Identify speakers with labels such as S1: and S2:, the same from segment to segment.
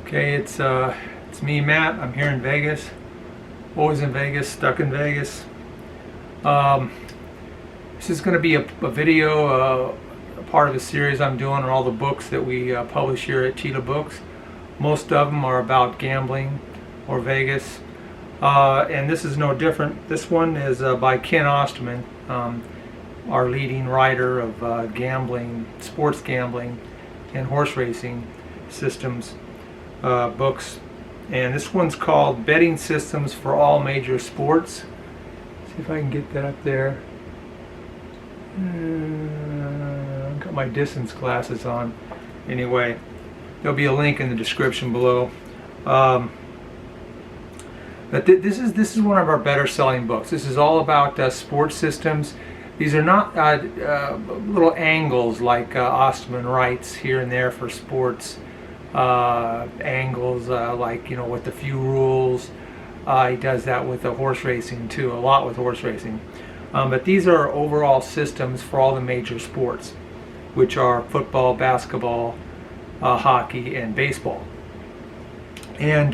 S1: Okay, it's me, Matt. I'm here in Vegas. Always in Vegas, stuck in Vegas. Um, this is going to be a video, a part of a series I'm doing on all the books that we publish here at Teela Books. Most of them are about gambling or Vegas, and this is no different. This one is by Ken Osterman, our leading writer of gambling, sports gambling, and horse racing systems books. And this one's called Betting Systems for All Major Sports. See if I can get that up there. I've got my distance glasses on. Anyway, there'll be a link in the description below. But this is one of our better selling books. This is all about sports systems. These are not little angles like Osterman writes here and there for sports. Angles like, you know, with a few rules. He does that with the horse racing too, a lot with horse racing. But these are overall systems for all the major sports, which are football, basketball, hockey, and baseball. And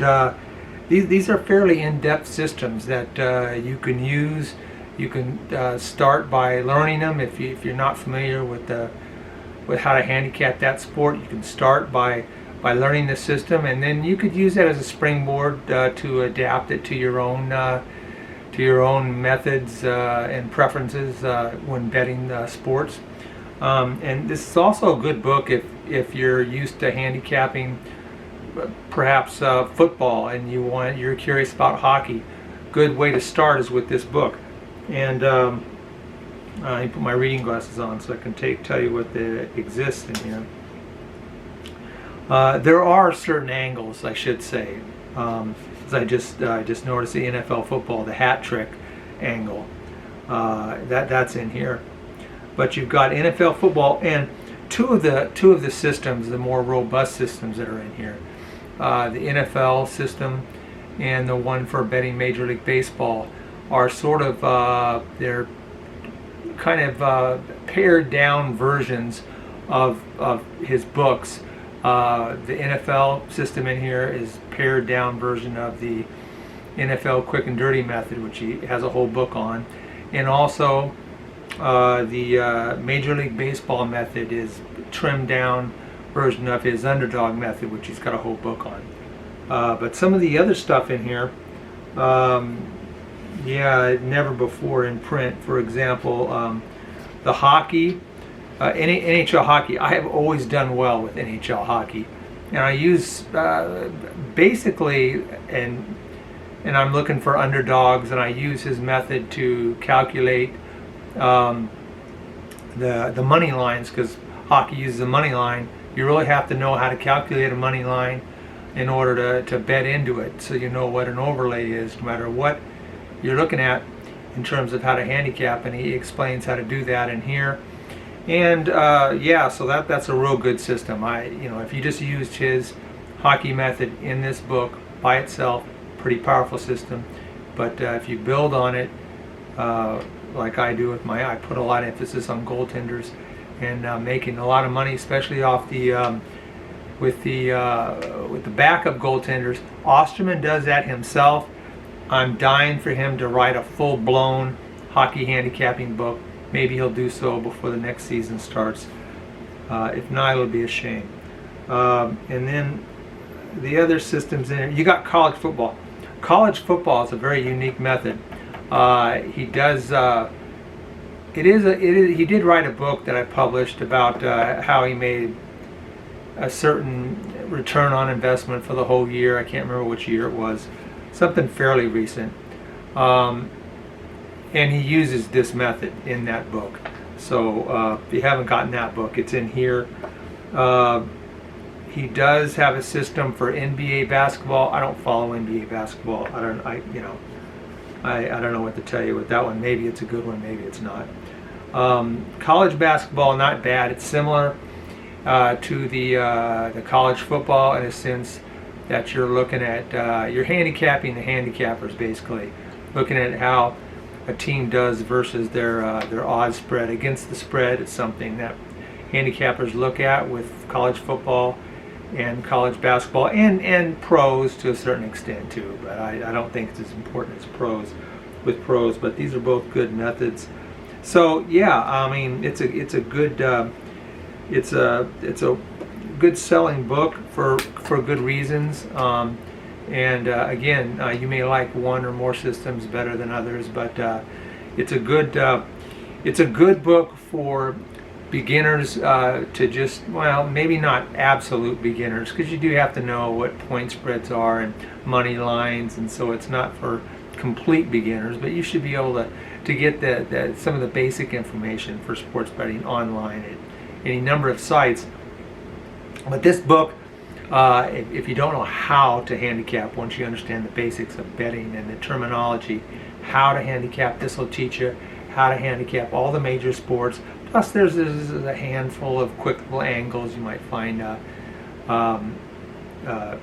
S1: these are fairly in-depth systems that you can use. You can start by learning them if you're not familiar with how to handicap that sport. You can start by learning the system, and then you could use that as a springboard to adapt it to your own methods and preferences when betting sports. And this is also a good book if you're used to handicapping perhaps football and you're curious about hockey. Good way to start is with this book. And I put my reading glasses on so I can tell you what exists in here. There are certain angles, I should say. As I just noticed the NFL football, the hat trick angle. That's in here. But you've got NFL football and two of the systems, the more robust systems that are in here. The NFL system and the one for betting Major League Baseball are sort of they're kind of pared down versions of his books. The NFL system in here is pared down version of the NFL Quick and Dirty method, which he has a whole book on, and also the Major League Baseball method is trimmed down version of his Underdog method, which he's got a whole book on. But some of the other stuff in here, yeah, never before in print. For example, the hockey. NHL hockey, I have always done well with NHL hockey, and I use basically, and I'm looking for underdogs, and I use his method to calculate the money lines, because hockey uses a money line. You really have to know how to calculate a money line in order to bet into it, so you know what an overlay is, no matter what you're looking at in terms of how to handicap, and he explains how to do that in here. And yeah, so that's a real good system. If you just used his hockey method in this book by itself, pretty powerful system. But if you build on it, like I do with I put a lot of emphasis on goaltenders and making a lot of money, especially off with the backup goaltenders. Osterman does that himself. I'm dying for him to write a full-blown hockey handicapping book. Maybe he'll do so before the next season starts. If not, it'll be a shame. And then the other systems in there, you got college football. College football is a very unique method. He does. He did write a book that I published about how he made a certain return on investment for the whole year. I can't remember which year it was. Something fairly recent. And he uses this method in that book. So if you haven't gotten that book, it's in here. He does have a system for NBA basketball. I don't follow NBA basketball. I don't know what to tell you with that one. Maybe it's a good one, maybe it's not. College basketball, not bad. It's similar to the college football in a sense that you're looking at, you're handicapping the handicappers, basically. Looking at how a team does versus their odds spread against the spread. It's something that handicappers look at with college football, and college basketball, and pros to a certain extent too. But I don't think it's as important as pros. But these are both good methods. So yeah, I mean, it's a good good selling book for good reasons. And again, you may like one or more systems better than others, but it's a good book for beginners to just, well, maybe not absolute beginners, because you do have to know what point spreads are and money lines, and so it's not for complete beginners, but you should be able to get some of the basic information for sports betting online at any number of sites. But this book, if you don't know how to handicap, once you understand the basics of betting and the terminology, how to handicap, this will teach you how to handicap all the major sports. Plus there's a handful of quick little angles you might find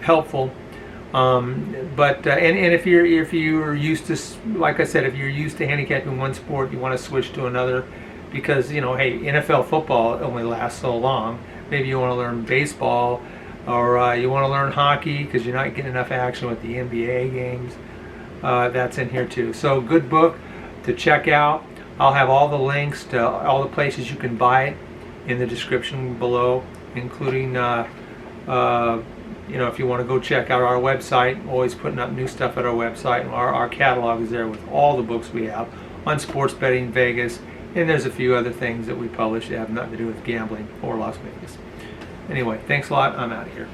S1: helpful. But if you're used to, like I said, if you're used to handicapping one sport, you want to switch to another, because hey, NFL football only lasts so long. Maybe you want to learn baseball, or you want to learn hockey because you're not getting enough action with the NBA games. That's in here too. So good book to check out. I'll have all the links to all the places you can buy it in the description below, including if you want to go check out our website. Always putting up new stuff at our website. Our catalog is there with all the books we have on sports betting, Vegas, and there's a few other things that we publish that have nothing to do with gambling or Las Vegas. Anyway, thanks a lot. I'm out of here.